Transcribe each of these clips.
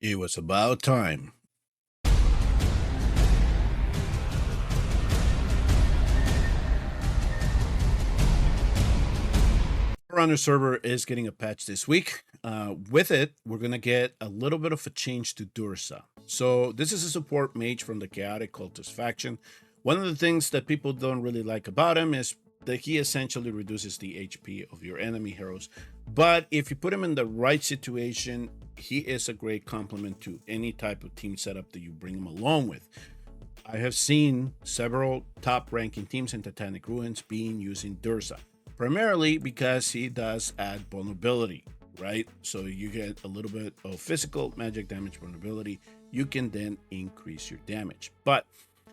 It was about time. Forerunner server is getting a patch this week. With it, we're going to get a little bit of a change to Durza. So, this is a support mage from the Chaotic Cultist faction. One of the things that people don't really like about him is that he essentially reduces the HP of your enemy heroes. But if you put him in the right situation, he is a great complement to any type of team setup that you bring him along with. I have seen several top ranking teams in Titanic Ruins being using Durza, primarily because he does add vulnerability, right? So you get a little bit of physical magic damage vulnerability. You can then increase your damage. But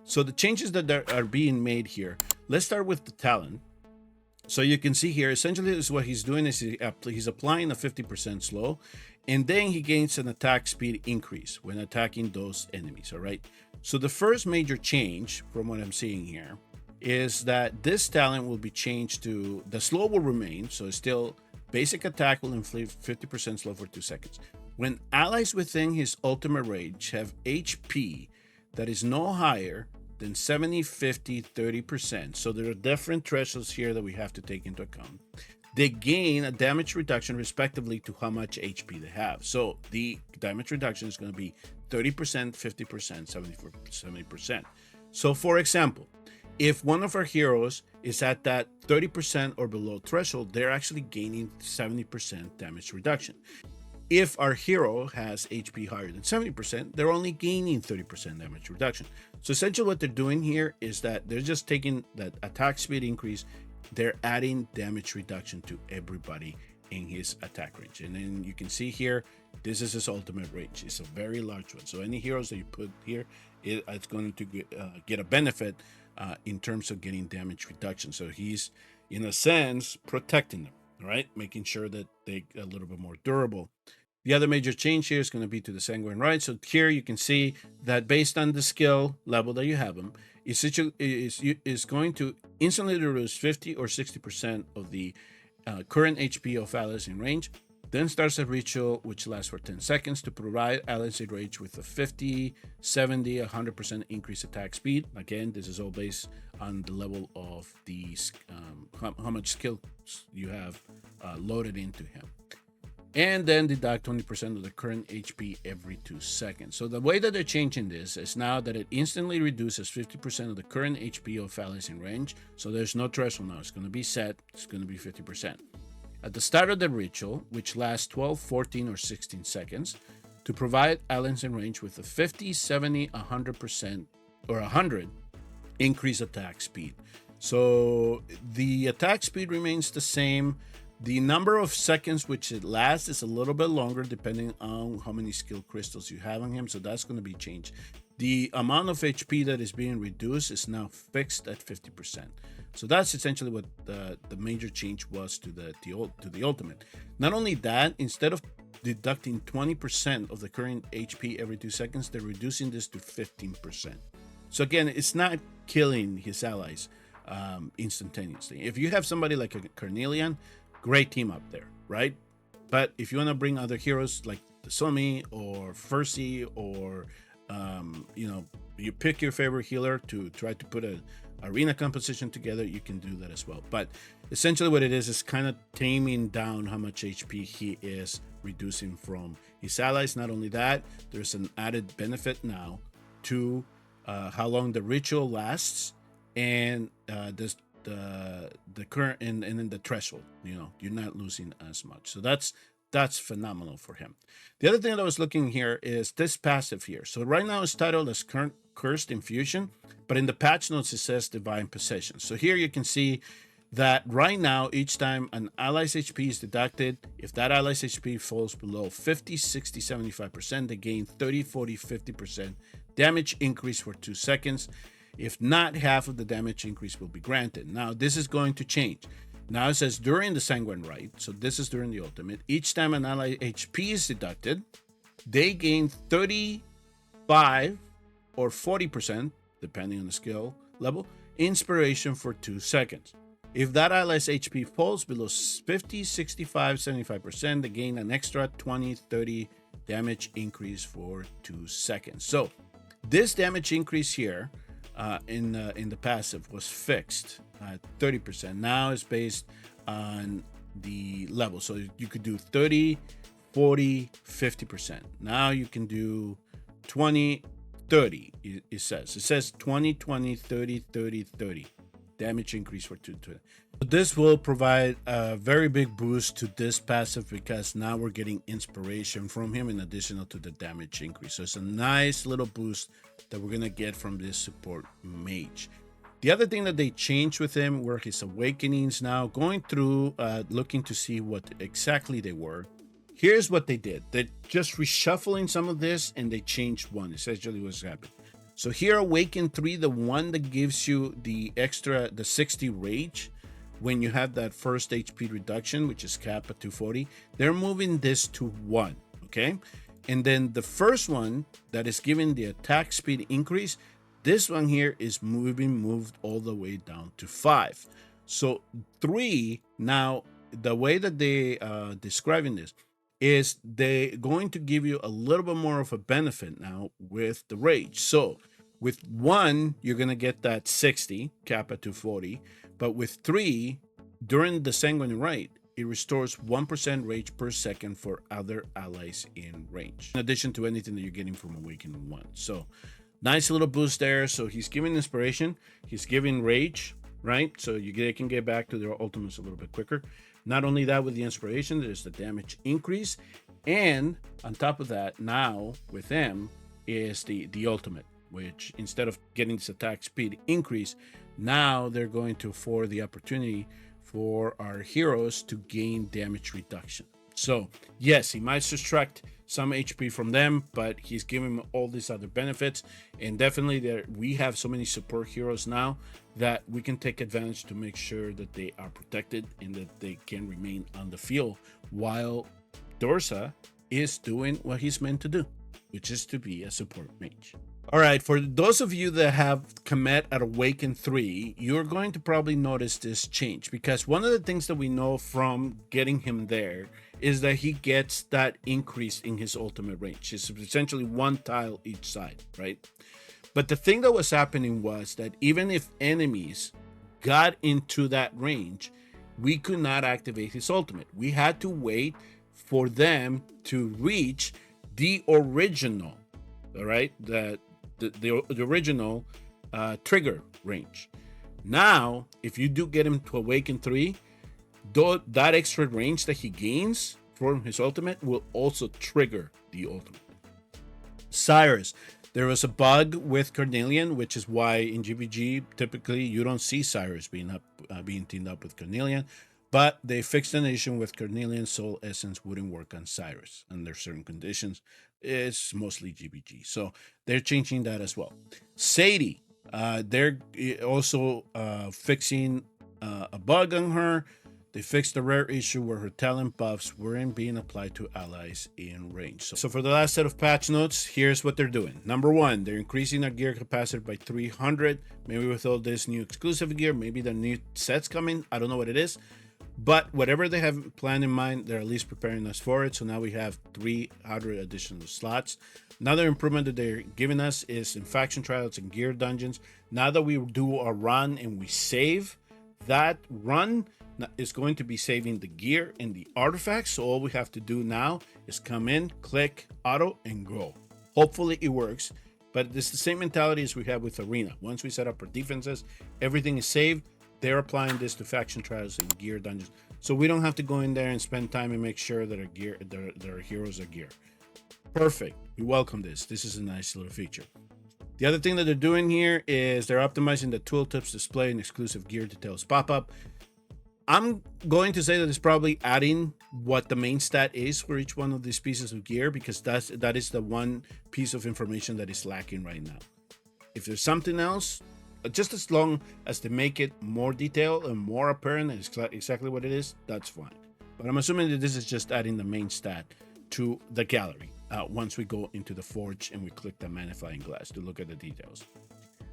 so the changes that are being made here, let's start with the talent. So you can see here, essentially, this is what he's doing is he's applying a 50% slow, and then he gains an attack speed increase when attacking those enemies, all right? So the first major change from what I'm seeing here is that this talent will be changed to, the slow will remain, so it's still basic attack will inflict 50% slow for 2 seconds. When allies within his ultimate range have HP that is no higher than 70, 50, 30%. So there are different thresholds here that we have to take into account. They gain a damage reduction respectively to how much HP they have. So the damage reduction is going to be 30%, 50%, 70%. So for example, if one of our heroes is at that 30% or below threshold, they're actually gaining 70% damage reduction. If our hero has HP higher than 70%, they're only gaining 30% damage reduction. So essentially what they're doing here is that they're just taking that attack speed increase, they're adding damage reduction to everybody in his attack range. And then you can see here, this is his ultimate range. It's a very large one. So any heroes that you put here, it's going to get a benefit in terms of getting damage reduction. So he's, in a sense, protecting them, right? Making sure that they're a little bit more durable. The other major change here is going to be to the Sanguine Rite. So here you can see that based on the skill level that you have them, is going to instantly reduce 50 or 60% of the current HP of allies in range. Then starts a ritual which lasts for 10 seconds to provide allies in range with a 50, 70, 100% increased attack speed. Again, this is all based on the level of the how much skill you have loaded into him. And then deduct 20% of the current HP every 2 seconds. So the way that they're changing this is now that it instantly reduces 50% of the current HP of allies in range. So there's no threshold now. It's going to be set. It's going to be 50%. At the start of the ritual, which lasts 12, 14, or 16 seconds, to provide allies in range with a 50, 70, 100%, or 100 increase attack speed. So the attack speed remains the same. The number of seconds which it lasts is a little bit longer depending on how many skill crystals you have on him, so that's going to be changed. The amount of HP that is being reduced is now fixed at 50%. So that's essentially what the major change was to the ultimate. Not only that, instead of deducting 20% of the current HP every 2 seconds, they're reducing this to 15%. So again, it's not killing his allies instantaneously. If you have somebody like a Carnelian, great team up there, right? But if you want to bring other heroes like the Somi or Fersi or you pick your favorite healer to try to put a arena composition together, you can do that as well. But essentially what it is kind of taming down how much HP he is reducing from his allies. Not only that, there's an added benefit now to how long the ritual lasts and the current and then the threshold. You're not losing as much. So that's phenomenal for him. The other thing that I was looking here is this passive here. So right now it's titled as Cursed Infusion, but in the patch notes it says Divine Possession. So here you can see that right now each time an ally's HP is deducted, if that ally's HP falls below 50, 60, 75%, they gain 30, 40, 50% damage increase for 2 seconds. If not, half of the damage increase will be granted. Now, this is going to change. Now it says during the Sanguine Rite, so this is during the ultimate, each time an ally HP is deducted, they gain 35 or 40%, depending on the skill level, inspiration for 2 seconds. If that ally's HP falls below 50, 65, 75%, they gain an extra 20, 30, damage increase for 2 seconds. So this damage increase here in the passive was fixed at 30%. Now it's based on the level. So you could do 30, 40, 50%. Now you can do 20, 30. It says 20, 20, 30, 30, 30. Damage increase for 220. This will provide a very big boost to this passive because now we're getting inspiration from him in addition to the damage increase. So it's a nice little boost that we're gonna get from this support mage. The other thing that they changed with him were his awakenings. Now going through looking to see what exactly they were. Here's what they did. They're just reshuffling some of this and they changed one. Essentially what's happened. So here, Awaken 3, the one that gives you the extra, the 60 rage, when you have that first HP reduction, which is capped at 240, they're moving this to 1, okay? And then the first one that is giving the attack speed increase, this one here is moved all the way down to 5. So 3, now, the way that they describing this is they're going to give you a little bit more of a benefit now with the rage. So with 1, you're going to get that 60 cap at 240, but with 3, during the sanguine rite, it restores 1% rage per second for other allies in range, in addition to anything that you're getting from Awakening 1. So nice little boost there. So he's giving inspiration, he's giving rage, right? So they can get back to their ultimates a little bit quicker. Not only that, with the inspiration, there's the damage increase, and on top of that, now with them is the ultimate, which instead of getting this attack speed increase, now they're going to afford the opportunity for our heroes to gain damage reduction. So yes, he might subtract some HP from them, but he's giving them all these other benefits. And definitely we have so many support heroes now that we can take advantage to make sure that they are protected and that they can remain on the field while Durza is doing what he's meant to do, which is to be a support mage. All right, for those of you that have Komet at Awaken 3, you're going to probably notice this change, because one of the things that we know from getting him there is that he gets that increase in his ultimate range. It's essentially 1 tile each side, right? But the thing that was happening was that even if enemies got into that range, we could not activate his ultimate. We had to wait for them to reach the original, all right, the original trigger range. Now, if you do get him to Awaken 3, that extra range that he gains from his ultimate will also trigger the ultimate. Cyrus, there was a bug with Carnelian, which is why in GBG typically you don't see Cyrus being teamed up with Carnelian, but they fixed an issue with Carnelian. Soul Essence wouldn't work on Cyrus under certain conditions. It's mostly GBG, so they're changing that as well. Sadie, they're also fixing a bug on her. They fixed the rare issue where her talent buffs weren't being applied to allies in range. So for the last set of patch notes, here's what they're doing. Number 1, they're increasing our gear capacity by 300. Maybe with all this new exclusive gear, maybe the new sets coming. I don't know what it is. But whatever they have planned in mind, they're at least preparing us for it. So now we have 300 additional slots. Another improvement that they're giving us is in faction trials and gear dungeons. Now that we do a run and we save, that run is going to be saving the gear and the artifacts. So all we have to do now is come in, click, auto, and go. Hopefully it works. But it's the same mentality as we have with Arena. Once we set up our defenses, everything is saved. They're applying this to faction trials and gear dungeons, so we don't have to go in there and spend time and make sure that our heroes are gear. Perfect. We welcome this. This is a nice little feature. The other thing that they're doing here is they're optimizing the tooltips display and exclusive gear details pop up. I'm going to say that it's probably adding what the main stat is for each one of these pieces of gear, because that is the one piece of information that is lacking right now. If there's something else, just as long as they make it more detailed and more apparent and exactly what it is, that's fine. But I'm assuming that this is just adding the main stat to the gallery once we go into the forge and we click the magnifying glass to look at the details.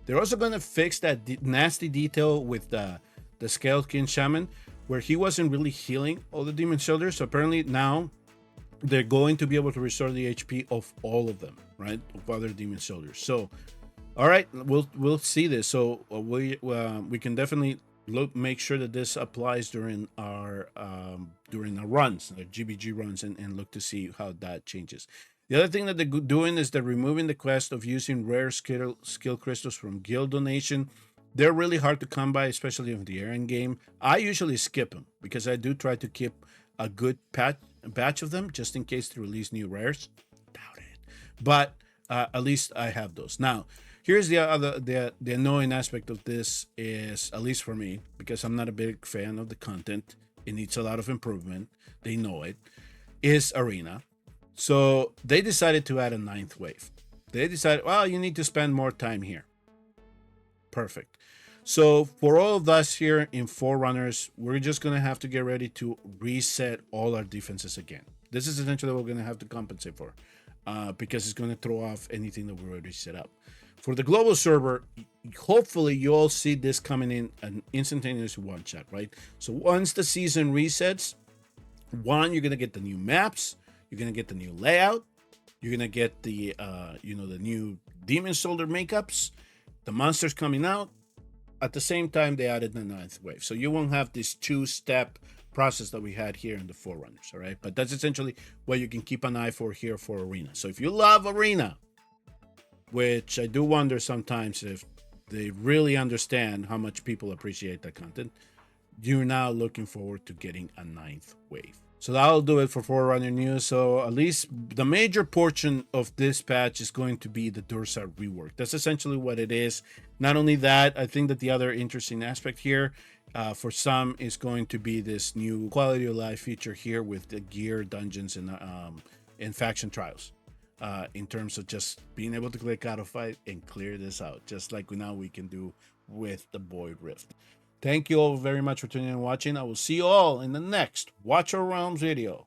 They're also going to fix that nasty detail with the Scaled King Shaman, where he wasn't really healing all the demon shoulders. So apparently now they're going to be able to restore the HP of all of them, right? Of other demon soldiers. So, all right, we'll see this. So we can definitely make sure that this applies during our runs, the GBG runs, and look to see how that changes. The other thing that they're doing is they're removing the quest of using rare skill crystals from guild donation. They're really hard to come by, especially in the end game. I usually skip them because I do try to keep a good batch of them just in case to release new rares. Doubt it, but at least I have those. Now, here's the annoying aspect of this is, at least for me, because I'm not a big fan of the content. It needs a lot of improvement. They know it. Is arena. So they decided to add a 9th wave. They decided, well, you need to spend more time here. Perfect. So for all of us here in Forerunners, we're just going to have to get ready to reset all our defenses again. This is essentially what we're going to have to compensate for, because it's going to throw off anything that we already set up. For the global server, hopefully you all see this coming in an instantaneous one shot, right? So once the season resets, you're going to get the new maps, you're going to get the new layout, you're going to get the the new demon soldier makeups, the monsters coming out. At the same time, they added the 9th wave. So you won't have this 2-step process that we had here in the Forerunners, all right? But that's essentially what you can keep an eye for here for Arena. So if you love Arena, which I do wonder sometimes if they really understand how much people appreciate that content, you're now looking forward to getting a 9th wave. So that'll do it for Forerunner news. So at least the major portion of this patch is going to be the Durza rework. That's essentially what it is. Not only that, I think that the other interesting aspect here for some is going to be this new quality of life feature here with the gear, dungeons, and faction trials. In terms of just being able to click out of fight and clear this out, just like now we can do with the Void Rift. Thank you all very much for tuning in and watching. I will see you all in the next Watch Our Realms video.